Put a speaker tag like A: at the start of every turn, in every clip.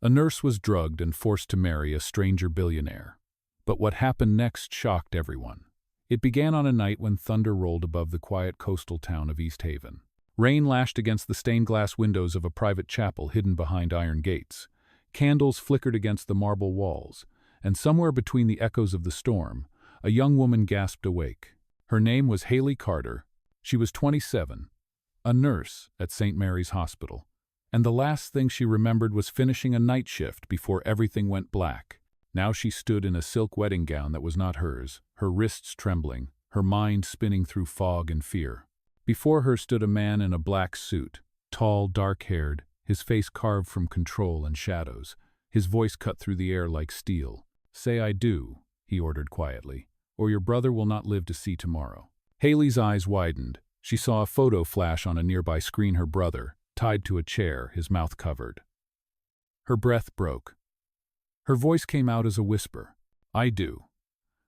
A: A nurse was drugged and forced to marry a stranger billionaire. But what happened next shocked everyone. It began on a night when thunder rolled above the quiet coastal town of East Haven. Rain lashed against the stained glass windows of a private chapel hidden behind iron gates. Candles flickered against the marble walls, and somewhere between the echoes of the storm, a young woman gasped awake. Her name was Hailey Carter. She was 27, a nurse at St. Mary's Hospital, and the last thing she remembered was finishing a night shift before everything went black. Now she stood in a silk wedding gown that was not hers, her wrists trembling, her mind spinning through fog and fear. Before her stood a man in a black suit, tall, dark-haired, his face carved from control and shadows, his voice cut through the air like steel. "Say I do," he ordered quietly, "or your brother will not live to see tomorrow." Hailey's eyes widened. She saw a photo flash on a nearby screen, her brother, tied to a chair, his mouth covered. Her breath broke. Her voice came out as a whisper. "I do."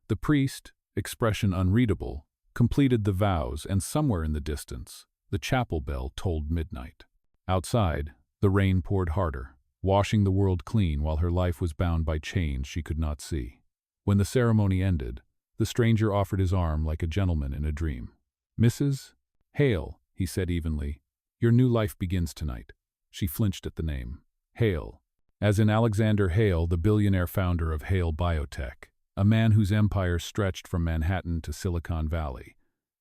A: The priest, expression unreadable, completed the vows, and somewhere in the distance, the chapel bell tolled midnight. Outside, the rain poured harder, washing the world clean while her life was bound by chains she could not see. When the ceremony ended, the stranger offered his arm like a gentleman in a dream. "Mrs. Hale," he said evenly, "your new life begins tonight." She flinched at the name. Hale, as in Alexander Hale, the billionaire founder of Hale Biotech, a man whose empire stretched from Manhattan to Silicon Valley,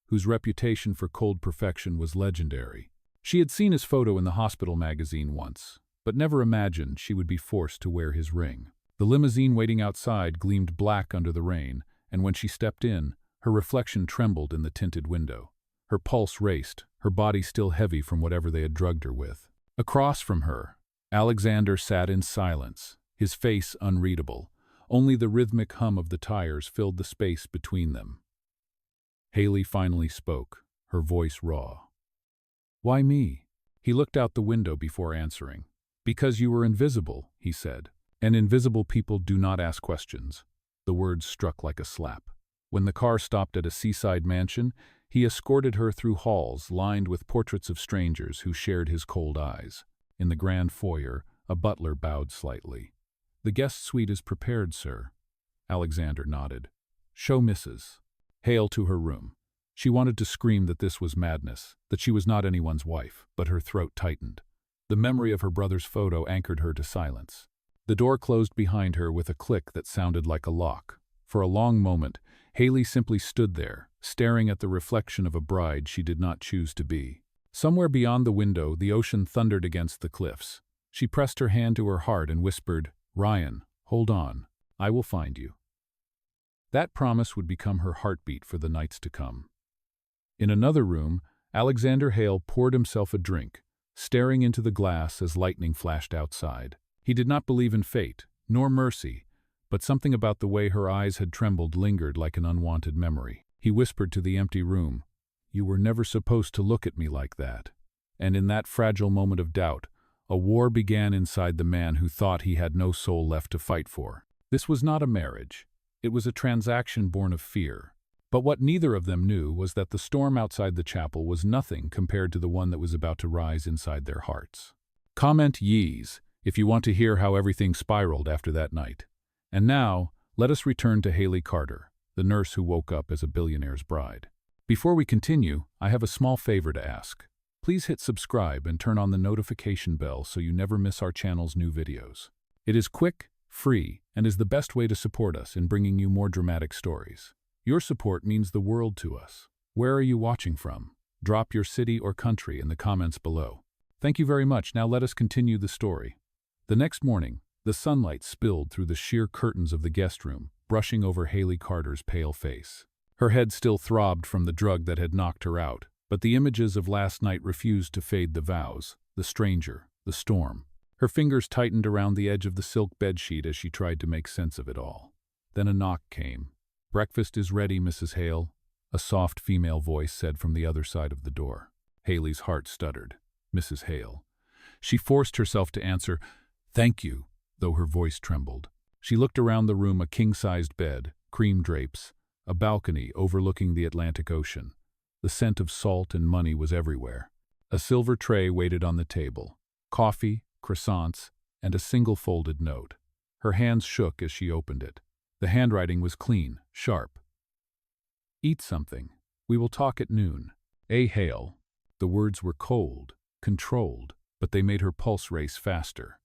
A: whose reputation for cold perfection was legendary. She had seen his photo in the hospital magazine once, but never imagined she would be forced to wear his ring. The limousine waiting outside gleamed black under the rain, and when she stepped in, her reflection trembled in the tinted window. Her pulse raced, her body still heavy from whatever they had drugged her with. Across from her, Alexander sat in silence, his face unreadable. Only the rhythmic hum of the tires filled the space between them. Hailey finally spoke, her voice raw. "Why me?" He looked out the window before answering. "Because you were invisible," he said, "and invisible people do not ask questions." The words struck like a slap. When the car stopped at a seaside mansion, he escorted her through halls lined with portraits of strangers who shared his cold eyes. In the grand foyer, a butler bowed slightly. "The guest suite is prepared, sir." Alexander nodded. "Show Mrs. Hale to her room." She wanted to scream that this was madness, that she was not anyone's wife, but her throat tightened. The memory of her brother's photo anchored her to silence. The door closed behind her with a click that sounded like a lock. For a long moment, Hailey simply stood there, staring at the reflection of a bride she did not choose to be. Somewhere beyond the window, the ocean thundered against the cliffs. She pressed her hand to her heart and whispered, "Ryan, hold on. I will find you." That promise would become her heartbeat for the nights to come. In another room, Alexander Hale poured himself a drink, staring into the glass as lightning flashed outside. He did not believe in fate, nor mercy, but something about the way her eyes had trembled lingered like an unwanted memory. He whispered to the empty room, "You were never supposed to look at me like that." And in that fragile moment of doubt, a war began inside the man who thought he had no soul left to fight for. This was not a marriage. It was a transaction born of fear. But what neither of them knew was that the storm outside the chapel was nothing compared to the one that was about to rise inside their hearts. Comment yees if you want to hear how everything spiraled after that night. And now, let us return to Hailey Carter, the nurse who woke up as a billionaire's bride. Before we continue, I have a small favor to ask. Please hit subscribe and turn on the notification bell so you never miss our channel's new videos. It is quick, free, and is the best way to support us in bringing you more dramatic stories. Your support means the world to us. Where are you watching from? Drop your city or country in the comments below. Thank you very much. Now let us continue the story. The next morning, the sunlight spilled through the sheer curtains of the guest room, brushing over Hailey Carter's pale face. Her head still throbbed from the drug that had knocked her out, but the images of last night refused to fade. The vows, the stranger, the storm. Her fingers tightened around the edge of the silk bedsheet as she tried to make sense of it all. Then a knock came. "Breakfast is ready, Mrs. Hale," a soft female voice said from the other side of the door. Hailey's heart stuttered. Mrs. Hale. She forced herself to answer, "Thank you," though her voice trembled. She looked around the room, a king-sized bed, cream drapes, a balcony overlooking the Atlantic Ocean. The scent of salt and money was everywhere. A silver tray waited on the table. Coffee, croissants, and a single folded note. Her hands shook as she opened it. The handwriting was clean, sharp. "Eat something. We will talk at noon. A. Hale." The words were cold, controlled, but they made her pulse race faster.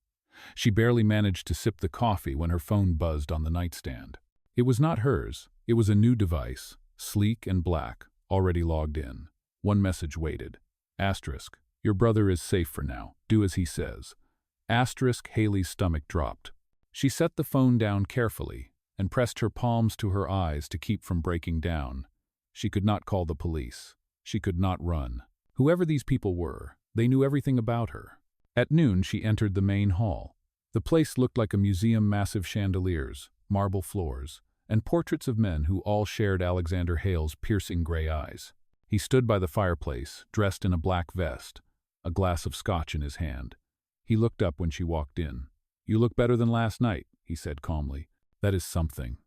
A: She barely managed to sip the coffee when her phone buzzed on the nightstand. It was not hers. It was a new device, sleek and black, already logged in. One message waited. Asterisk, your brother is safe for now. Do as he says. Asterisk, Hailey's stomach dropped. She set the phone down carefully and pressed her palms to her eyes to keep from breaking down. She could not call the police. She could not run. Whoever these people were, they knew everything about her. At noon, she entered the main hall. The place looked like a museum, massive chandeliers, marble floors, and portraits of men who all shared Alexander Hale's piercing gray eyes. He stood by the fireplace, dressed in a black vest, a glass of scotch in his hand. He looked up when she walked in. "You look better than last night," he said calmly. "That is something."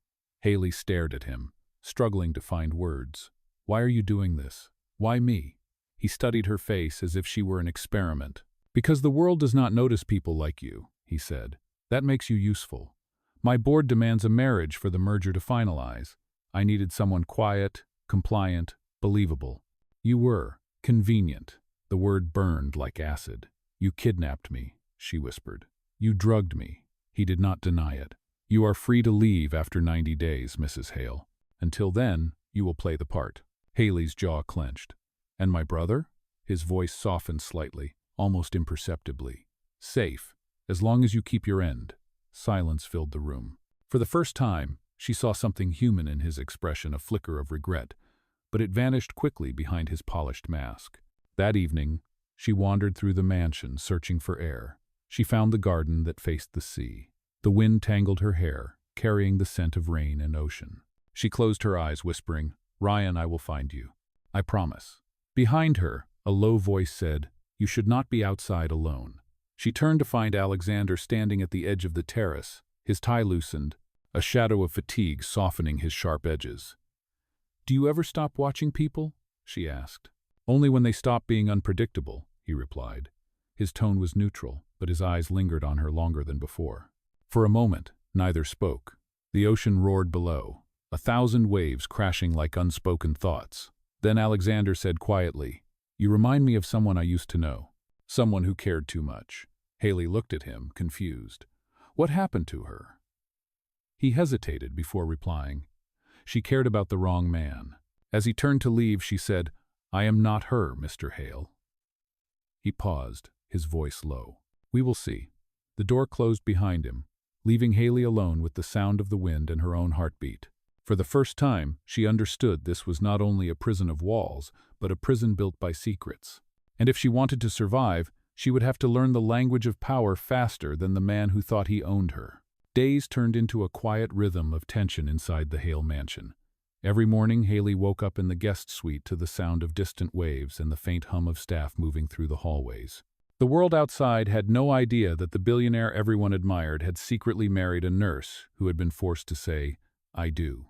A: Hailey stared at him, struggling to find words. "Why are you doing this? Why me?" He studied her face as if she were an experiment. "Because the world does not notice people like you," he said. "That makes you useful. My board demands a marriage for the merger to finalize. I needed someone quiet, compliant, believable. You were convenient." The word burned like acid. "You kidnapped me," she whispered. "You drugged me." He did not deny it. "You are free to leave after 90 days, Mrs. Hale. Until then, you will play the part." Hailey's jaw clenched. "And my brother?" His voice softened slightly, almost imperceptibly. "Safe, as long as you keep your end." Silence filled the room. For the first time, she saw something human in his expression, a flicker of regret, but it vanished quickly behind his polished mask. That evening, she wandered through the mansion, searching for air. She found the garden that faced the sea. The wind tangled her hair, carrying the scent of rain and ocean. She closed her eyes, whispering, "Ryan, I will find you. I promise." Behind her, a low voice said, "You should not be outside alone." She turned to find Alexander standing at the edge of the terrace, his tie loosened, a shadow of fatigue softening his sharp edges. "Do you ever stop watching people?" she asked. "Only when they stop being unpredictable," he replied. His tone was neutral, but his eyes lingered on her longer than before. For a moment, neither spoke. The ocean roared below, 1,000 waves crashing like unspoken thoughts. Then Alexander said quietly, "You remind me of someone I used to know. Someone who cared too much." Hailey looked at him, confused. "What happened to her?" He hesitated before replying. "She cared about the wrong man." As he turned to leave, she said, "I am not her, Mr. Hale." He paused, his voice low. "We will see." The door closed behind him, leaving Hailey alone with the sound of the wind and her own heartbeat. For the first time, she understood this was not only a prison of walls, but a prison built by secrets. And if she wanted to survive, she would have to learn the language of power faster than the man who thought he owned her. Days turned into a quiet rhythm of tension inside the Hale mansion. Every morning, Hailey woke up in the guest suite to the sound of distant waves and the faint hum of staff moving through the hallways. The world outside had no idea that the billionaire everyone admired had secretly married a nurse who had been forced to say, "I do."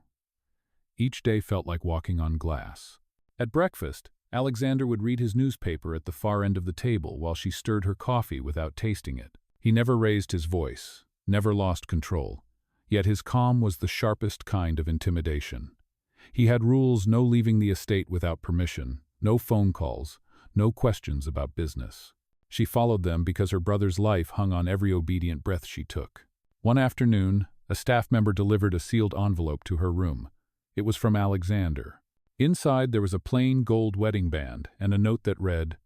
A: Each day felt like walking on glass. At breakfast, Alexander would read his newspaper at the far end of the table while she stirred her coffee without tasting it. He never raised his voice, never lost control, yet his calm was the sharpest kind of intimidation. He had rules: no leaving the estate without permission, no phone calls, no questions about business. She followed them because her brother's life hung on every obedient breath she took. One afternoon, a staff member delivered a sealed envelope to her room. It was from Alexander. Inside there was a plain gold wedding band and a note that read,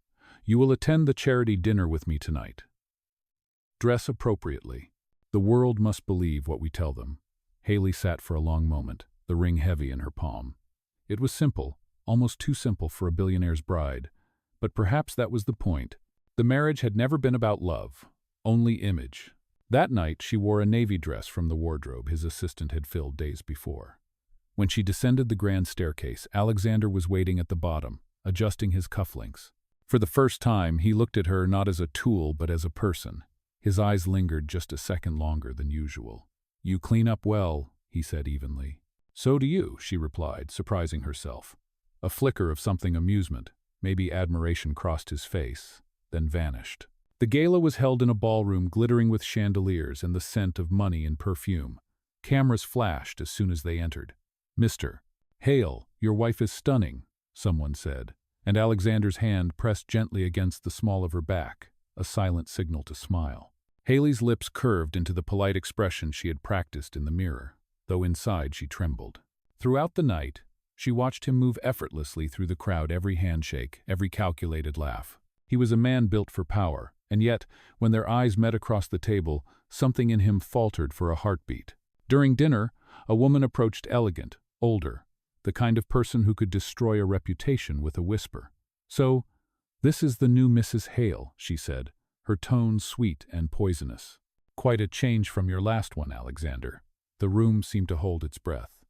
A: "You will attend the charity dinner with me tonight. Dress appropriately. The world must believe what we tell them." Hailey sat for a long moment, the ring heavy in her palm. It was simple, almost too simple for a billionaire's bride, but perhaps that was the point. The marriage had never been about love, only image. That night she wore a navy dress from the wardrobe his assistant had filled days before. When she descended the grand staircase, Alexander was waiting at the bottom, adjusting his cufflinks. For the first time, he looked at her not as a tool but as a person. His eyes lingered just a second longer than usual. "You clean up well," he said evenly. "So do you," she replied, surprising herself. A flicker of something amusement, maybe admiration, crossed his face, then vanished. The gala was held in a ballroom glittering with chandeliers and the scent of money and perfume. Cameras flashed as soon as they entered. "Mr. Hale, your wife is stunning," someone said, and Alexander's hand pressed gently against the small of her back, a silent signal to smile. Hailey's lips curved into the polite expression she had practiced in the mirror, though inside she trembled. Throughout the night, she watched him move effortlessly through the crowd, every handshake, every calculated laugh. He was a man built for power, and yet, when their eyes met across the table, something in him faltered for a heartbeat. During dinner, a woman approached, elegant, older, the kind of person who could destroy a reputation with a whisper. "So, this is the new Mrs. Hale," she said, her tone sweet and poisonous. "Quite a change from your last one, Alexander." The room seemed to hold its breath.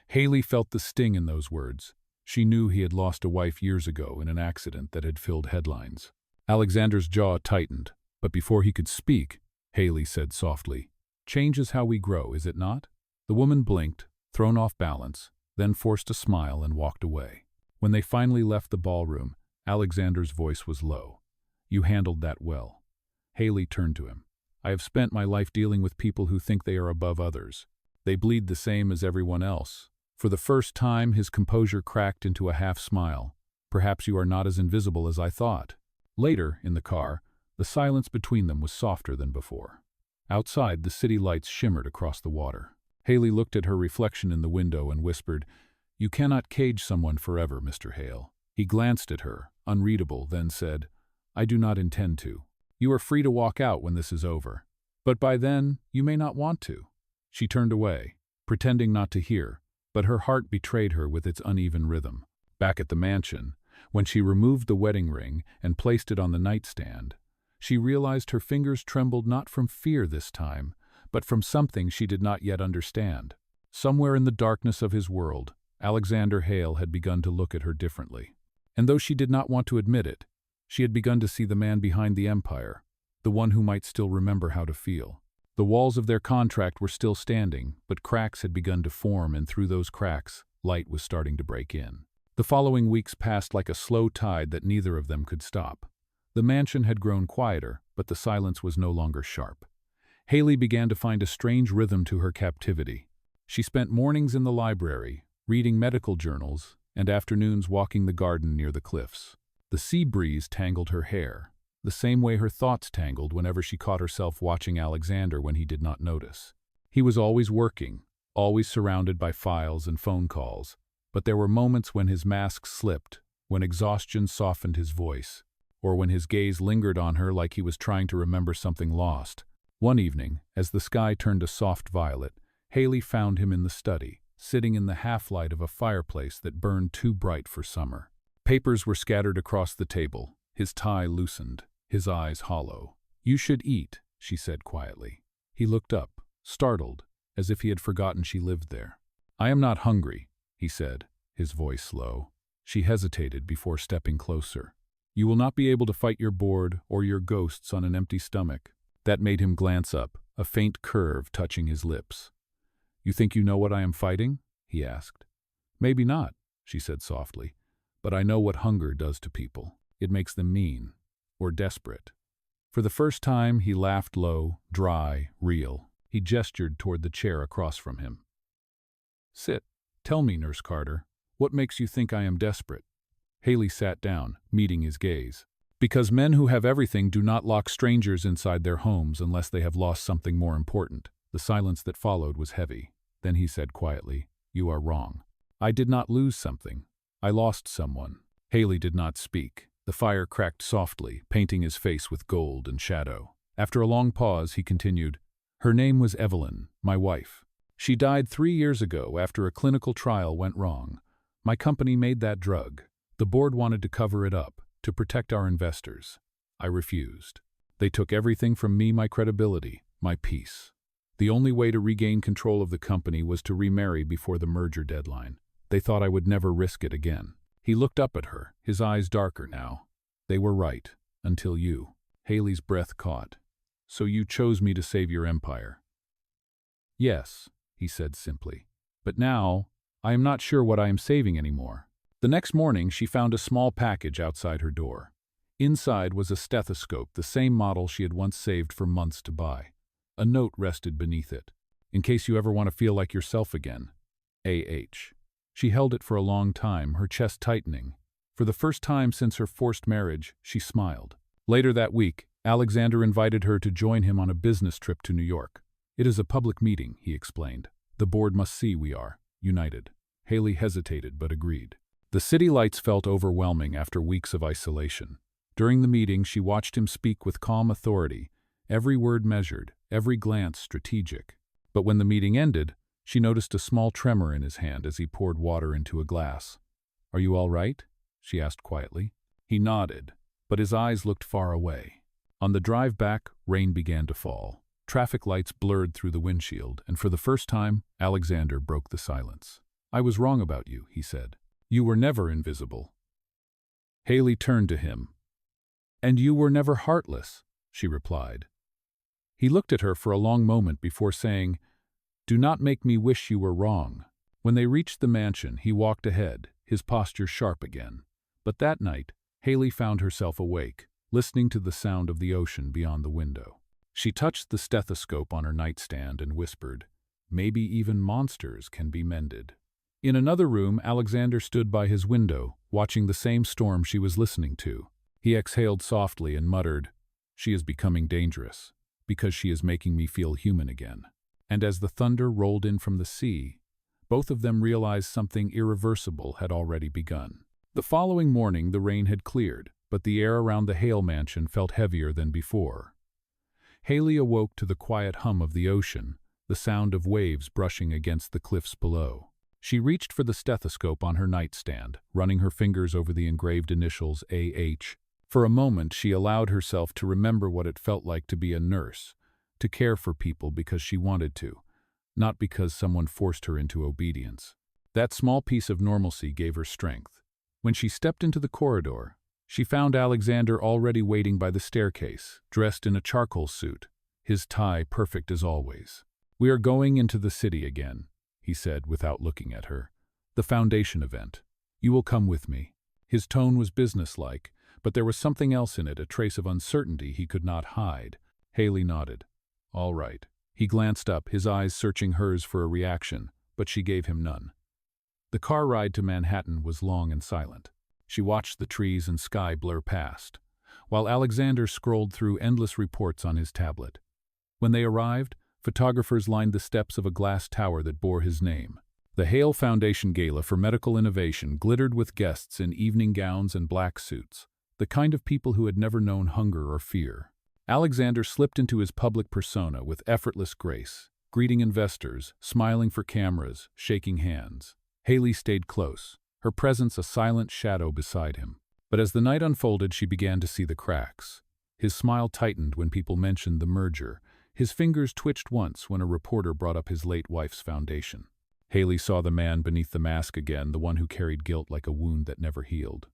A: Hailey felt the sting in those words. She knew he had lost a wife years ago in an accident that had filled headlines. Alexander's jaw tightened, but before he could speak, Hailey said softly, "Change is how we grow, is it not?" The woman blinked, thrown off balance, then forced a smile and walked away. When they finally left the ballroom, Alexander's voice was low. "You handled that well." Hailey turned to him. "I have spent my life dealing with people who think they are above others. They bleed the same as everyone else." For the first time, his composure cracked into a half-smile. "Perhaps you are not as invisible as I thought." Later, in the car, the silence between them was softer than before. Outside, the city lights shimmered across the water. Hailey looked at her reflection in the window and whispered, "You cannot cage someone forever, Mr. Hale." He glanced at her, unreadable, then said, "I do not intend to. You are free to walk out when this is over. But by then, you may not want to." She turned away, pretending not to hear, but her heart betrayed her with its uneven rhythm. Back at the mansion, when she removed the wedding ring and placed it on the nightstand, she realized her fingers trembled not from fear this time, but from something she did not yet understand. Somewhere in the darkness of his world, Alexander Hale had begun to look at her differently. And though she did not want to admit it, she had begun to see the man behind the empire, the one who might still remember how to feel. The walls of their contract were still standing, but cracks had begun to form, and through those cracks, light was starting to break in. The following weeks passed like a slow tide that neither of them could stop. The mansion had grown quieter, but the silence was no longer sharp. Hailey began to find a strange rhythm to her captivity. She spent mornings in the library, reading medical journals, and afternoons walking the garden near the cliffs. The sea breeze tangled her hair, the same way her thoughts tangled whenever she caught herself watching Alexander when he did not notice. He was always working, always surrounded by files and phone calls, but there were moments when his mask slipped, when exhaustion softened his voice, or when his gaze lingered on her like he was trying to remember something lost. One evening, as the sky turned a soft violet, Hailey found him in the study, sitting in the half-light of a fireplace that burned too bright for summer. Papers were scattered across the table, his tie loosened, his eyes hollow. "You should eat," she said quietly. He looked up, startled, as if he had forgotten she lived there. "I am not hungry," he said, his voice low. She hesitated before stepping closer. "You will not be able to fight your board or your ghosts on an empty stomach." That made him glance up, a faint curve touching his lips. "You think you know what I am fighting?" he asked. "Maybe not," she said softly, "but I know what hunger does to people. It makes them mean, or desperate." For the first time, he laughed low, dry, real. He gestured toward the chair across from him. "Sit. Tell me, Nurse Carter, what makes you think I am desperate?" Hailey sat down, meeting his gaze. "Because men who have everything do not lock strangers inside their homes unless they have lost something more important." The silence that followed was heavy. Then he said quietly, "You are wrong. I did not lose something. I lost someone." Hailey did not speak. The fire cracked softly, painting his face with gold and shadow. After a long pause, he continued, "Her name was Evelyn, my wife. She died 3 years ago after a clinical trial went wrong. My company made that drug. The board wanted to cover it up, to protect our investors. I refused. They took everything from me, my credibility, my peace. The only way to regain control of the company was to remarry before the merger deadline. They thought I would never risk it again." He looked up at her, his eyes darker now. "They were right, until you." Hailey's breath caught. "So you chose me to save your empire?" "Yes," he said simply. "But now, I am not sure what I am saving anymore." The next morning, she found a small package outside her door. Inside was a stethoscope, the same model she had once saved for months to buy. A note rested beneath it. In case you ever want to feel like yourself again. A.H. She held it for a long time, her chest tightening. For the first time since her forced marriage, she smiled. Later that week, Alexander invited her to join him on a business trip to New York. It is a public meeting, he explained. The board must see we are united. Hailey hesitated but agreed. The city lights felt overwhelming after weeks of isolation. During the meeting, she watched him speak with calm authority, every word measured, every glance strategic. But when the meeting ended, she noticed a small tremor in his hand as he poured water into a glass. "Are you all right?" she asked quietly. He nodded, but his eyes looked far away. On the drive back, rain began to fall. Traffic lights blurred through the windshield, and for the first time, Alexander broke the silence. "I was wrong about you," he said. "You were never invisible." Hailey turned to him. "And you were never heartless," she replied. He looked at her for a long moment before saying, "Do not make me wish you were wrong." When they reached the mansion, he walked ahead, his posture sharp again. But that night, Hailey found herself awake, listening to the sound of the ocean beyond the window. She touched the stethoscope on her nightstand and whispered, "Maybe even monsters can be mended." In another room, Alexander stood by his window, watching the same storm she was listening to. He exhaled softly and muttered, "She is becoming dangerous, because she is making me feel human again." And as the thunder rolled in from the sea, both of them realized something irreversible had already begun. The following morning, the rain had cleared, but the air around the Hale mansion felt heavier than before. Hailey awoke to the quiet hum of the ocean, the sound of waves brushing against the cliffs below. She reached for the stethoscope on her nightstand, running her fingers over the engraved initials A.H. For a moment, she allowed herself to remember what it felt like to be a nurse, to care for people because she wanted to, not because someone forced her into obedience. That small piece of normalcy gave her strength. When she stepped into the corridor, she found Alexander already waiting by the staircase, dressed in a charcoal suit, his tie perfect as always. "We are going into the city again," he said without looking at her. "The foundation event. You will come with me." His tone was businesslike, but there was something else in it, a trace of uncertainty he could not hide. Hailey nodded. "All right." He glanced up, his eyes searching hers for a reaction, but she gave him none. The car ride to Manhattan was long and silent. She watched the trees and sky blur past, while Alexander scrolled through endless reports on his tablet. When they arrived, photographers lined the steps of a glass tower that bore his name. The Hale Foundation Gala for Medical Innovation glittered with guests in evening gowns and black suits, the kind of people who had never known hunger or fear. Alexander slipped into his public persona with effortless grace, greeting investors, smiling for cameras, shaking hands. Hailey stayed close, her presence a silent shadow beside him. But as the night unfolded, she began to see the cracks. His smile tightened when people mentioned the merger. His fingers twitched once when a reporter brought up his late wife's foundation. Hailey saw the man beneath the mask again, the one who carried guilt like a wound that never healed.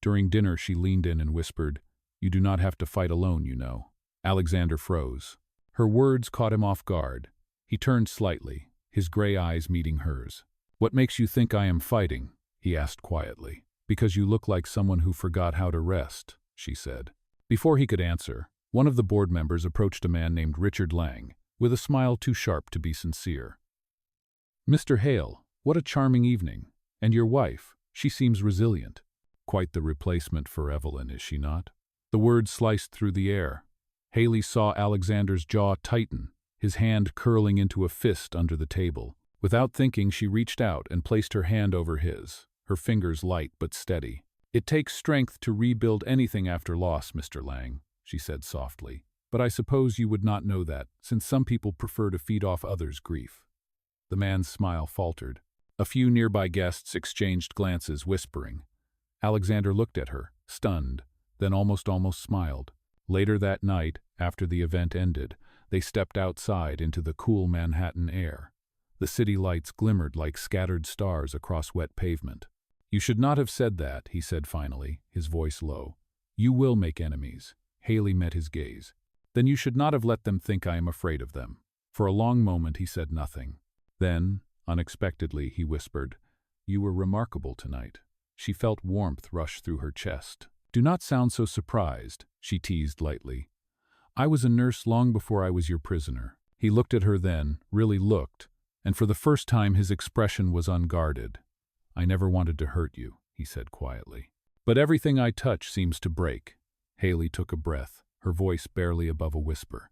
A: During dinner, she leaned in and whispered, "You do not have to fight alone, you know." Alexander froze. Her words caught him off guard. He turned slightly, his gray eyes meeting hers. "What makes you think I am fighting?" he asked quietly. "Because you look like someone who forgot how to rest," she said. Before he could answer, one of the board members approached a man named Richard Lang, with a smile too sharp to be sincere. "Mr. Hale, what a charming evening. And your wife, she seems resilient. Quite the replacement for Evelyn, is she not?" The words sliced through the air. Hailey saw Alexander's jaw tighten, his hand curling into a fist under the table. Without thinking, she reached out and placed her hand over his, her fingers light but steady. "It takes strength to rebuild anything after loss, Mr. Lang," she said softly. "But I suppose you would not know that, since some people prefer to feed off others' grief." The man's smile faltered. A few nearby guests exchanged glances, whispering. Alexander looked at her, stunned, then almost smiled. Later that night, after the event ended, they stepped outside into the cool Manhattan air. The city lights glimmered like scattered stars across wet pavement. "You should not have said that," he said finally, his voice low. "You will make enemies." Hailey met his gaze. "Then you should not have let them think I am afraid of them." For a long moment he said nothing. Then, unexpectedly, he whispered, "You were remarkable tonight." She felt warmth rush through her chest. Do not sound so surprised, she teased lightly. I was a nurse long before I was your prisoner. He looked at her then, really looked, and for the first time his expression was unguarded. I never wanted to hurt you, he said quietly. But everything I touch seems to break. Hailey took a breath, her voice barely above a whisper.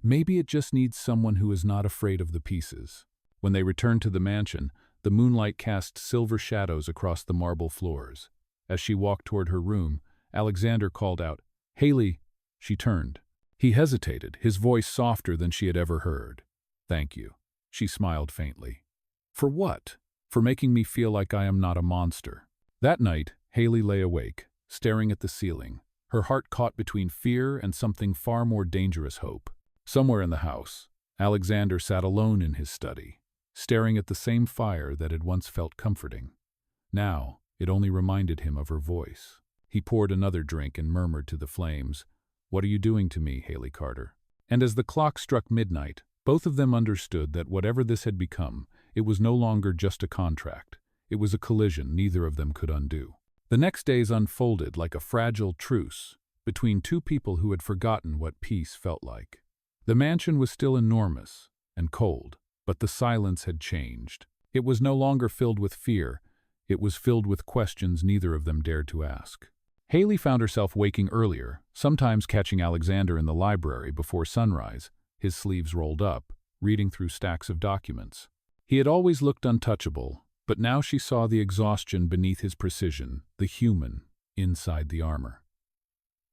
A: Maybe it just needs someone who is not afraid of the pieces. When they returned to the mansion, the moonlight cast silver shadows across the marble floors. As she walked toward her room, Alexander called out, "Hailey!" She turned. He hesitated, his voice softer than she had ever heard. "Thank you." She smiled faintly. "For what?" "For making me feel like I am not a monster." That night, Hailey lay awake, staring at the ceiling, her heart caught between fear and something far more dangerous hope. Somewhere in the house, Alexander sat alone in his study, staring at the same fire that had once felt comforting. Now, it only reminded him of her voice. He poured another drink and murmured to the flames, "What are you doing to me, Hailey Carter?" And as the clock struck midnight, both of them understood that whatever this had become, it was no longer just a contract. It was a collision neither of them could undo. The next days unfolded like a fragile truce between two people who had forgotten what peace felt like. The mansion was still enormous and cold, but the silence had changed. It was no longer filled with fear. It was filled with questions neither of them dared to ask. Hailey found herself waking earlier, sometimes catching Alexander in the library before sunrise, his sleeves rolled up, reading through stacks of documents. He had always looked untouchable, but now she saw the exhaustion beneath his precision, the human inside the armor.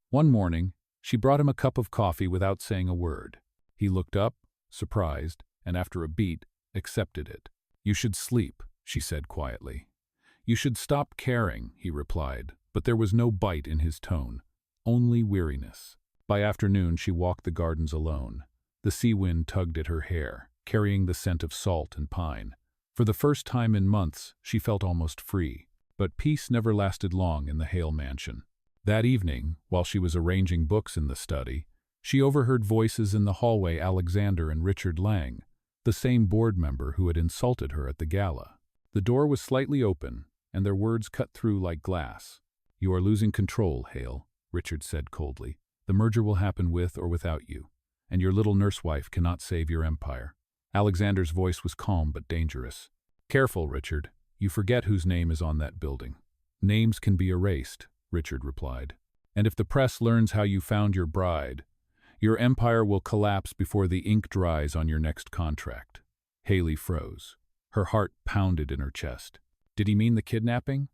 A: One morning, she brought him a cup of coffee without saying a word. He looked up, surprised, and after a beat, accepted it. "You should sleep," she said quietly. "You should stop caring," he replied, but there was no bite in his tone, only weariness. By afternoon, she walked the gardens alone. The sea wind tugged at her hair, carrying the scent of salt and pine. For the first time in months, she felt almost free. But peace never lasted long in the Hale mansion. That evening, while she was arranging books in the study, she overheard voices in the hallway. Alexander and Richard Lang, the same board member who had insulted her at the gala. The door was slightly open, and their words cut through like glass. "You are losing control, Hale," Richard said coldly. "The merger will happen with or without you, and your little nursewife cannot save your empire." Alexander's voice was calm but dangerous. "Careful, Richard. You forget whose name is on that building." "Names can be erased," Richard replied. "And if the press learns how you found your bride, your empire will collapse before the ink dries on your next contract." Hailey froze. Her heart pounded in her chest. Did he mean the kidnapping?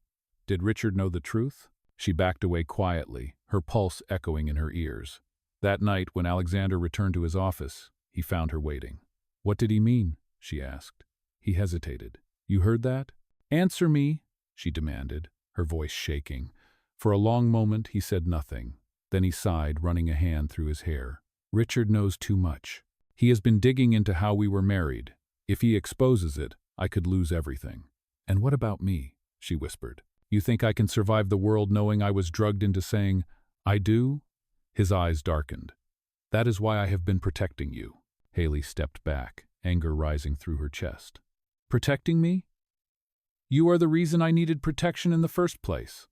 A: Did Richard know the truth? She backed away quietly, her pulse echoing in her ears. That night, when Alexander returned to his office, he found her waiting. "What did he mean?" she asked. He hesitated. "You heard that?" "Answer me," she demanded, her voice shaking. For a long moment, he said nothing. Then he sighed, running a hand through his hair. "Richard knows too much. He has been digging into how we were married. If he exposes it, I could lose everything." "And what about me?" she whispered. "You think I can survive the world knowing I was drugged into saying, 'I do'?" His eyes darkened. "That is why I have been protecting you." Hailey stepped back, anger rising through her chest. "Protecting me? You are the reason I needed protection in the first place."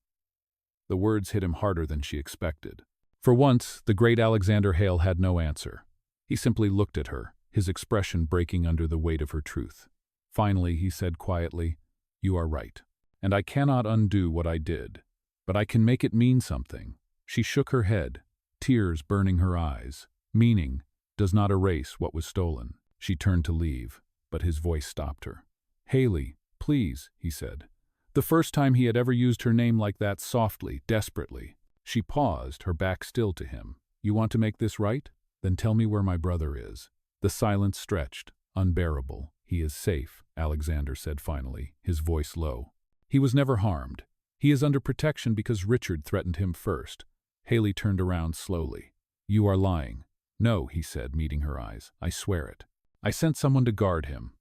A: The words hit him harder than she expected. For once, the great Alexander Hale had no answer. He simply looked at her, his expression breaking under the weight of her truth. Finally, he said quietly, "You are right, and I cannot undo what I did, but I can make it mean something." She shook her head, tears burning her eyes. "Meaning does not erase what was stolen." She turned to leave, but his voice stopped her. "Hailey, please," he said. The first time he had ever used her name like that, softly, desperately. She paused, her back still to him. "You want to make this right? Then tell me where my brother is." The silence stretched, unbearable. "He is safe," Alexander said finally, his voice low. "He was never harmed. He is under protection because Richard threatened him first." Hailey turned around slowly. "You are lying." "No," he said, meeting her eyes. "I swear it. I sent someone to guard him.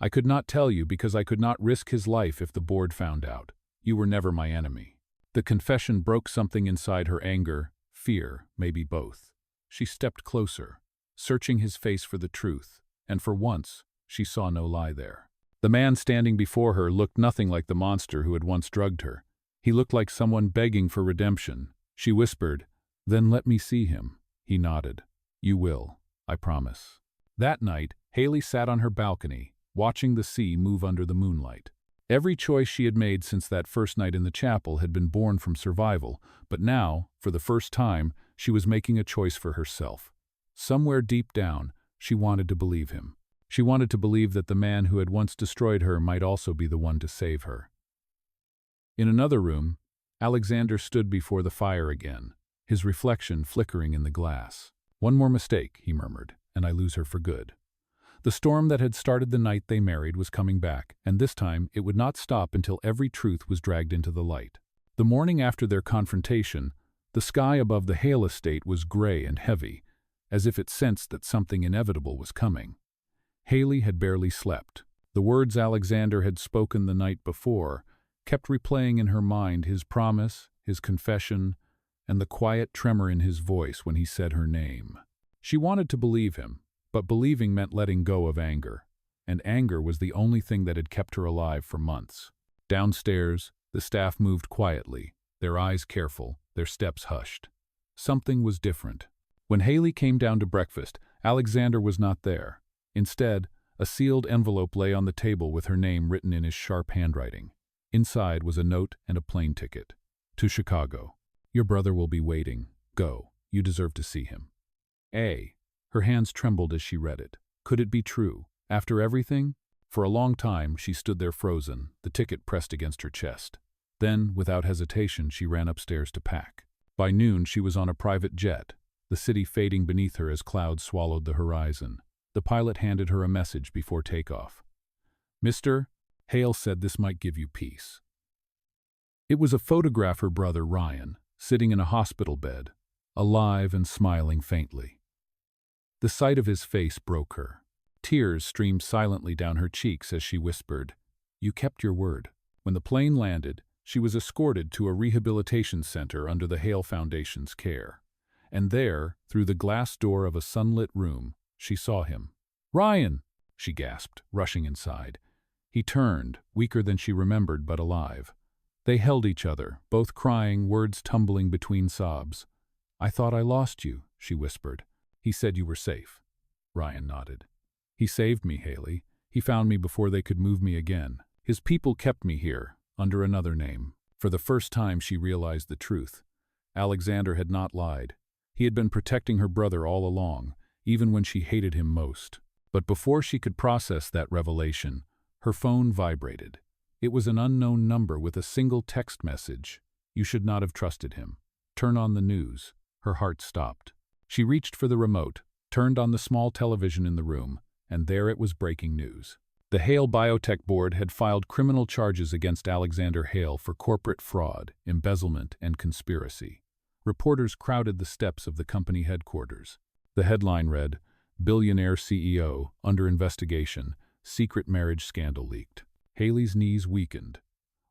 A: I could not tell you because I could not risk his life if the board found out. You were never my enemy." The confession broke something inside her: anger, fear, maybe both. She stepped closer, searching his face for the truth, and for once, she saw no lie there. The man standing before her looked nothing like the monster who had once drugged her. He looked like someone begging for redemption, She whispered, "Then let me see him." He nodded. "You will, I promise." That night, Hailey sat on her balcony, watching the sea move under the moonlight. Every choice she had made since that first night in the chapel had been born from survival, but now, for the first time, she was making a choice for herself. Somewhere deep down, she wanted to believe him. She wanted to believe that the man who had once destroyed her might also be the one to save her. In another room, Alexander stood before the fire again, his reflection flickering in the glass. "One more mistake," he murmured, "and I lose her for good." The storm that had started the night they married was coming back, and this time it would not stop until every truth was dragged into the light. The morning after their confrontation, the sky above the Hale estate was gray and heavy, as if it sensed that something inevitable was coming. Hailey had barely slept. The words Alexander had spoken the night before kept replaying in her mind, his promise, his confession, and the quiet tremor in his voice when he said her name. She wanted to believe him, but believing meant letting go of anger, and anger was the only thing that had kept her alive for months. Downstairs, the staff moved quietly, their eyes careful, their steps hushed. Something was different. When Hailey came down to breakfast, Alexander was not there. Instead, a sealed envelope lay on the table with her name written in his sharp handwriting. Inside was a note and a plane ticket. "To Chicago. Your brother will be waiting. Go. You deserve to see him." Her hands trembled as she read it. Could it be true? After everything? For a long time, she stood there frozen, the ticket pressed against her chest. Then, without hesitation, she ran upstairs to pack. By noon, she was on a private jet, the city fading beneath her as clouds swallowed the horizon. The pilot handed her a message before takeoff. "Mr. Hale said this might give you peace." It was a photograph of her brother Ryan, sitting in a hospital bed, alive and smiling faintly. The sight of his face broke her. Tears streamed silently down her cheeks as she whispered, "You kept your word." When the plane landed, she was escorted to a rehabilitation center under the Hale Foundation's care. And there, through the glass door of a sunlit room, she saw him. "Ryan!" she gasped, rushing inside. He turned, weaker than she remembered, but alive. They held each other, both crying, words tumbling between sobs. "I thought I lost you," she whispered. "He said you were safe." Ryan nodded. "He saved me, Hailey. He found me before they could move me again. His people kept me here, under another name." For the first time she realized the truth. Alexander had not lied. He had been protecting her brother all along, even when she hated him most. But before she could process that revelation, her phone vibrated. It was an unknown number with a single text message. "You should not have trusted him. Turn on the news." Her heart stopped. She reached for the remote, turned on the small television in the room, and there it was, breaking news. The Hale Biotech Board had filed criminal charges against Alexander Hale for corporate fraud, embezzlement, and conspiracy. Reporters crowded the steps of the company headquarters. The headline read, "Billionaire CEO, under investigation, secret marriage scandal leaked." Hailey's knees weakened.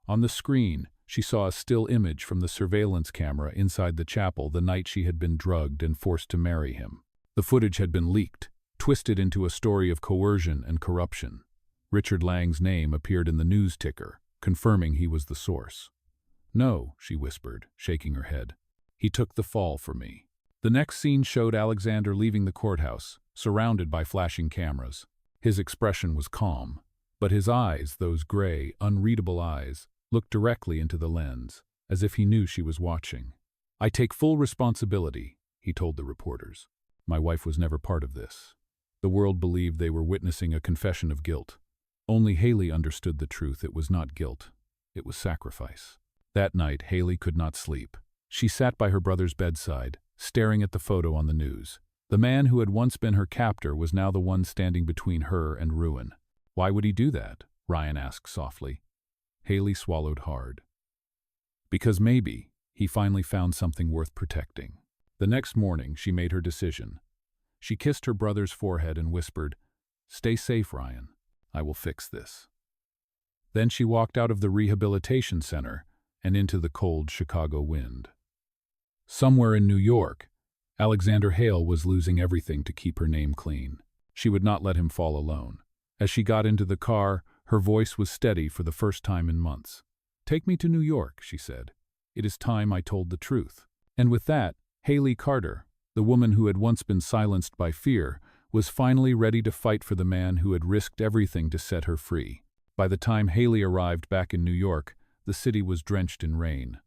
A: On the screen, she saw a still image from the surveillance camera inside the chapel the night she had been drugged and forced to marry him. The footage had been leaked, twisted into a story of coercion and corruption. Richard Lang's name appeared in the news ticker, confirming he was the source. "No," she whispered, shaking her head. "He took the fall for me." The next scene showed Alexander leaving the courthouse, surrounded by flashing cameras. His expression was calm, but his eyes, those gray, unreadable eyes, looked directly into the lens, as if he knew she was watching. "I take full responsibility," he told the reporters. "My wife was never part of this." The world believed they were witnessing a confession of guilt. Only Hailey understood the truth. It was not guilt. It was sacrifice. That night, Hailey could not sleep. She sat by her brother's bedside, staring at the photo on the news. The man who had once been her captor was now the one standing between her and ruin. "Why would he do that?" Ryan asked softly. Hailey swallowed hard. "Because maybe he finally found something worth protecting." The next morning, she made her decision. She kissed her brother's forehead and whispered, "Stay safe, Ryan. I will fix this." Then she walked out of the rehabilitation center and into the cold Chicago wind. Somewhere in New York, Alexander Hale was losing everything to keep her name clean. She would not let him fall alone. As she got into the car, her voice was steady for the first time in months. "Take me to New York," she said. "It is time I told the truth." And with that, Hailey Carter, the woman who had once been silenced by fear, was finally ready to fight for the man who had risked everything to set her free. By the time Hailey arrived back in New York, the city was drenched in rain.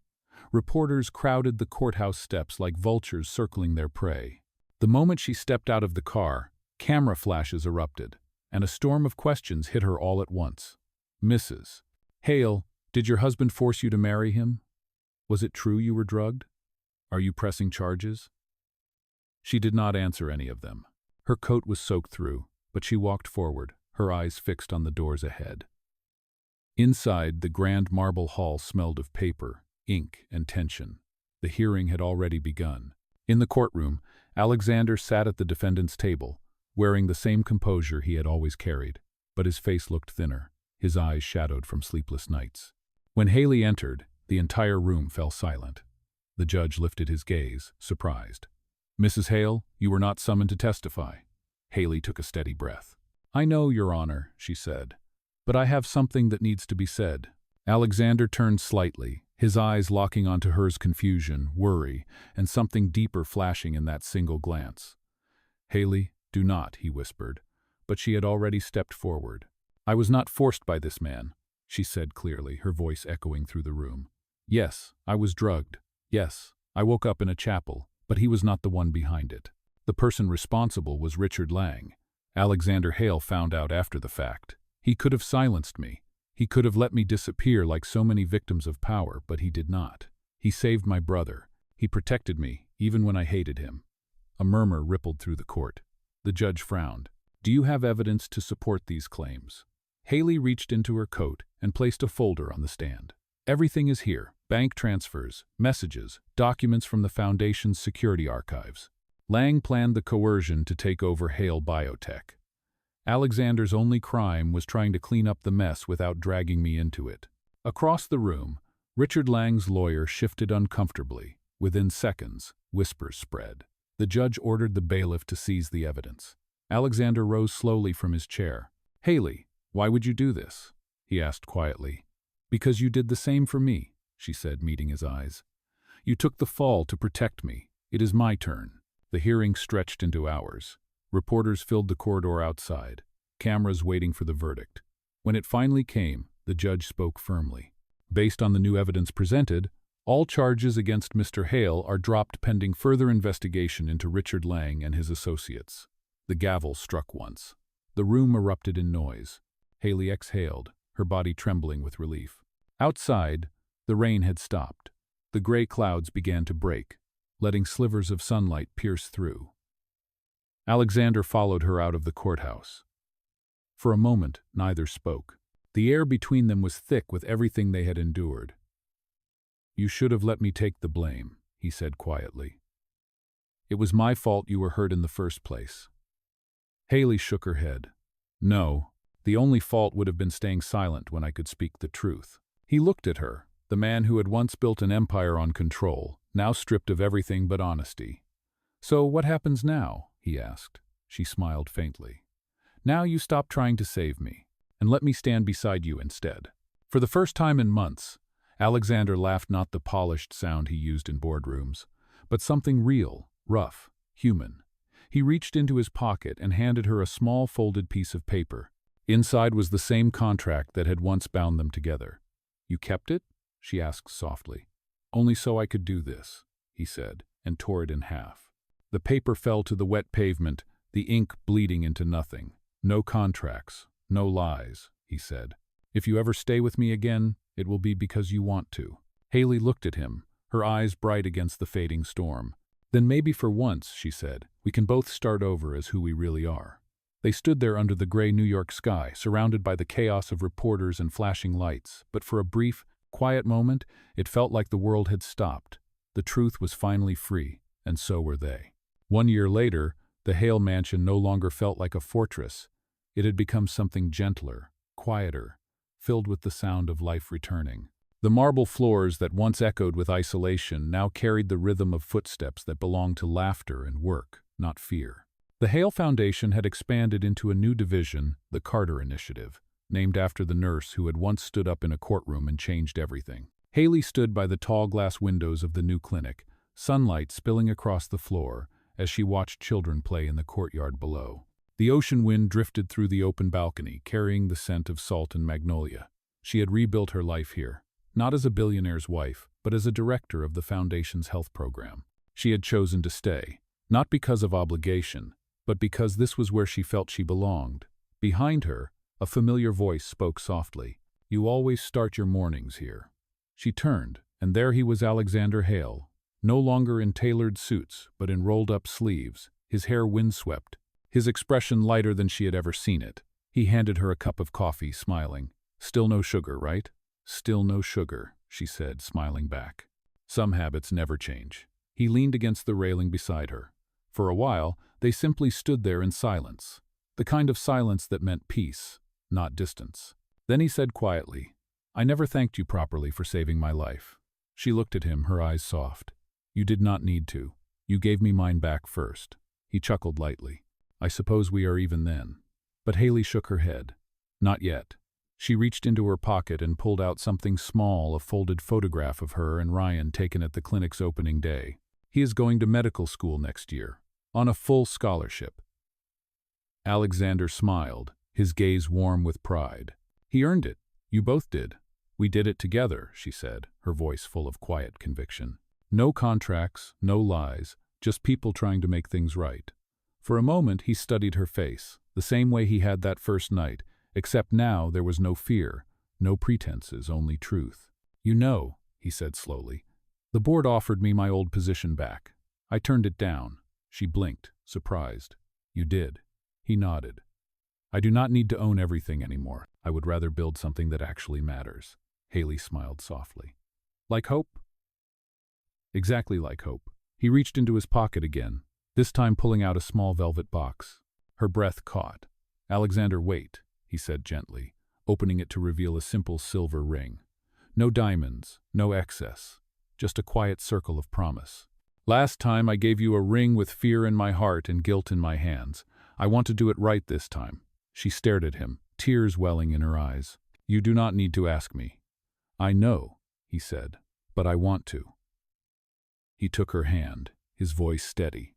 A: Reporters crowded the courthouse steps like vultures circling their prey. The moment she stepped out of the car, camera flashes erupted, and a storm of questions hit her all at once. Mrs. Hale, did your husband force you to marry him? Was it true you were drugged? Are you pressing charges? She did not answer any of them. Her coat was soaked through, but she walked forward, her eyes fixed on the doors ahead. Inside, the grand marble hall smelled of paper, ink, and tension. The hearing had already begun. In the courtroom, Alexander sat at the defendant's table, wearing the same composure he had always carried, but his face looked thinner, his eyes shadowed from sleepless nights. When Hailey entered, the entire room fell silent. The judge lifted his gaze, surprised. Mrs. Hale, you were not summoned to testify. Hailey took a steady breath. I know, Your Honor, she said, but I have something that needs to be said. Alexander turned slightly, his eyes locking onto hers confusion, worry, and something deeper flashing in that single glance. Hailey, do not, he whispered, but she had already stepped forward. I was not forced by this man, she said clearly, her voice echoing through the room. Yes, I was drugged. Yes, I woke up in a chapel, but he was not the one behind it. The person responsible was Richard Lang. Alexander Hale found out after the fact. He could have silenced me. He could have let me disappear like so many victims of power, but he did not. He saved my brother. He protected me, even when I hated him. A murmur rippled through the court. The judge frowned. Do you have evidence to support these claims? Hailey reached into her coat and placed a folder on the stand. Everything is here. Bank transfers, messages, documents from the Foundation's security archives. Lang planned the coercion to take over Hale Biotech. Alexander's only crime was trying to clean up the mess without dragging me into it. Across the room, Richard Lang's lawyer shifted uncomfortably. Within seconds, whispers spread. The judge ordered the bailiff to seize the evidence. Alexander rose slowly from his chair. Hailey, why would you do this? He asked quietly. Because you did the same for me, she said, meeting his eyes. You took the fall to protect me. It is my turn. The hearing stretched into hours. Reporters filled the corridor outside, cameras waiting for the verdict. When it finally came, the judge spoke firmly. Based on the new evidence presented, all charges against Mr. Hale are dropped pending further investigation into Richard Lang and his associates. The gavel struck once. The room erupted in noise. Hailey exhaled, her body trembling with relief. Outside, the rain had stopped. The gray clouds began to break, letting slivers of sunlight pierce through. Alexander followed her out of the courthouse. For a moment, neither spoke. The air between them was thick with everything they had endured. You should have let me take the blame, he said quietly. It was my fault you were hurt in the first place. Hailey shook her head. No, the only fault would have been staying silent when I could speak the truth. He looked at her, the man who had once built an empire on control, now stripped of everything but honesty. So what happens now? He asked. She smiled faintly. Now you stop trying to save me, and let me stand beside you instead. For the first time in months, Alexander laughed, not the polished sound he used in boardrooms, but something real, rough, human. He reached into his pocket and handed her a small folded piece of paper. Inside was the same contract that had once bound them together. You kept it? She asked softly. Only so I could do this, he said, and tore it in half. The paper fell to the wet pavement, the ink bleeding into nothing. No contracts, no lies, he said. If you ever stay with me again, it will be because you want to. Hailey looked at him, her eyes bright against the fading storm. Then maybe for once, she said, we can both start over as who we really are. They stood there under the gray New York sky, surrounded by the chaos of reporters and flashing lights, but for a brief, quiet moment, it felt like the world had stopped. The truth was finally free, and so were they. 1 year later, the Hale mansion no longer felt like a fortress. It had become something gentler, quieter, filled with the sound of life returning. The marble floors that once echoed with isolation now carried the rhythm of footsteps that belonged to laughter and work, not fear. The Hale Foundation had expanded into a new division, the Carter Initiative, named after the nurse who had once stood up in a courtroom and changed everything. Hailey stood by the tall glass windows of the new clinic, sunlight spilling across the floor as she watched children play in the courtyard below. The ocean wind drifted through the open balcony, carrying the scent of salt and magnolia. She had rebuilt her life here, not as a billionaire's wife, but as a director of the foundation's health program. She had chosen to stay, not because of obligation, but because this was where she felt she belonged. Behind her, a familiar voice spoke softly. "You always start your mornings here." She turned, and there he was, Alexander Hale, no longer in tailored suits, but in rolled-up sleeves, his hair windswept, his expression lighter than she had ever seen it. He handed her a cup of coffee, smiling. "Still no sugar, right?" "Still no sugar," she said, smiling back. Some habits never change. He leaned against the railing beside her. For a while, they simply stood there in silence, the kind of silence that meant peace, not distance. Then he said quietly, "I never thanked you properly for saving my life." She looked at him, her eyes soft. "You did not need to. You gave me mine back first." He chuckled lightly. "I suppose we are even then." But Hailey shook her head. "Not yet." She reached into her pocket and pulled out something small, a folded photograph of her and Ryan taken at the clinic's opening day. "He is going to medical school next year, on a full scholarship." Alexander smiled, his gaze warm with pride. "He earned it. You both did." "We did it together," she said, her voice full of quiet conviction. "No contracts, no lies, just people trying to make things right." For a moment he studied her face, the same way he had that first night, except now there was no fear, no pretenses, only truth. "You know," he said slowly, "the board offered me my old position back. I turned it down." She blinked, surprised. "You did?" He nodded. "I do not need to own everything anymore. I would rather build something that actually matters." Hailey smiled softly. "Like hope?" "Exactly like hope." He reached into his pocket again, this time pulling out a small velvet box. Her breath caught. "Alexander, wait," he said gently, opening it to reveal a simple silver ring. No diamonds, no excess, just a quiet circle of promise. "Last time I gave you a ring with fear in my heart and guilt in my hands. I want to do it right this time." She stared at him, tears welling in her eyes. "You do not need to ask me." "I know," he said, "but I want to." He took her hand, his voice steady.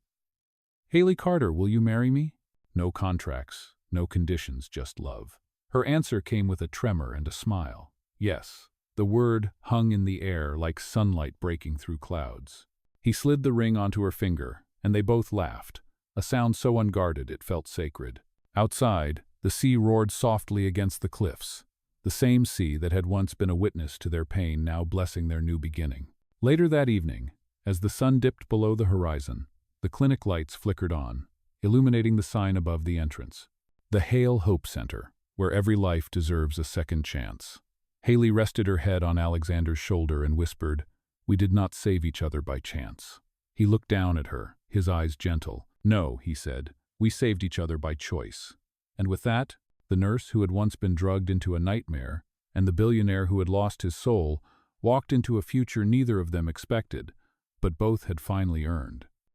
A: "Hailey Carter, will you marry me?" No contracts, no conditions, just love. Her answer came with a tremor and a smile. Yes. The word hung in the air like sunlight breaking through clouds. He slid the ring onto her finger, and they both laughed, a sound so unguarded it felt sacred. Outside, the sea roared softly against the cliffs, the same sea that had once been a witness to their pain, now blessing their new beginning. Later that evening, as the sun dipped below the horizon, the clinic lights flickered on, illuminating the sign above the entrance. The Hale Hope Center, where every life deserves a second chance. Hailey rested her head on Alexander's shoulder and whispered, "We did not save each other by chance." He looked down at her, his eyes gentle. "No," he said, "we saved each other by choice." And with that, the nurse who had once been drugged into a nightmare, and the billionaire who had lost his soul, walked into a future neither of them expected, but both had finally earned.